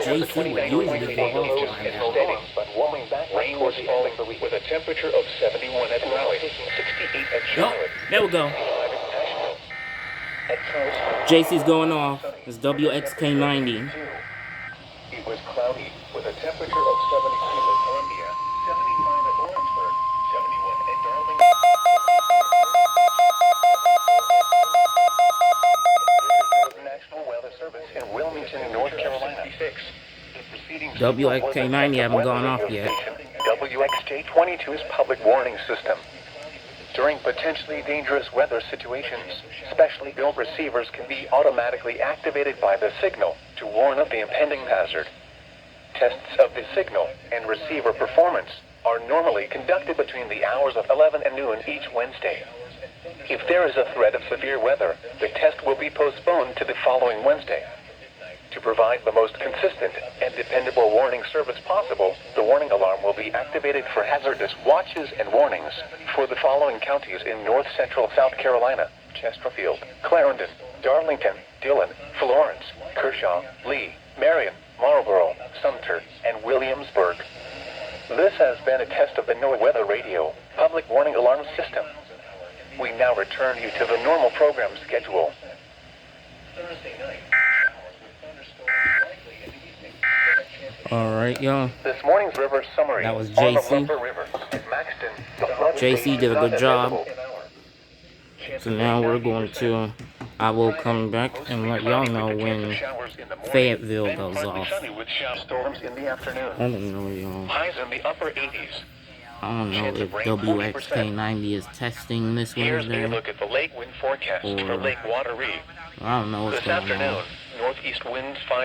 JC would usually go off is steady, but warming back rain was falling with a temperature of 71 at Raleigh, 68 at Charlotte. There we go. JC's going off. It's WXK90. It was cloudy with a temperature of 72 at Columbia, 75 at Lawrenceburg, 71 at Darling. National Weather Service in Wilmington, North Carolina. WXK90 haven't gone off yet. WXJ22's public warning system. During potentially dangerous weather situations, specially built receivers can be automatically activated by the signal to warn of the impending hazard. Tests of the signal and receiver performance are normally conducted between the hours of 11 and noon each Wednesday. If there is a threat of severe weather, the test will be postponed to the following Wednesday. To provide the most consistent and dependable warning service possible, the warning alarm will be activated for hazardous watches and warnings for the following counties in north central South Carolina: Chesterfield, Clarendon, Darlington, Dillon, Florence, Kershaw, Lee, Marion, Marlborough, Sumter, and Williamsburg. This has been a test of the NOAA Weather Radio public warning alarm system. We now return you to the normal program schedule. Thursday night. Alright, y'all. This morning's river summary. That was On the JC. Lumber River, Maxton, the flood JC stage did a is good not job. detectable. So now we're going to, I will come back and let y'all know when Fayetteville goes off. Storms in the afternoon. I don't know, y'all. Highs in the upper 80s. I don't know if WXK90 is testing this Here's a Wednesday. look at the lake wind forecast for Lake Wateree. I don't know what's This going afternoon, on. northeast winds 5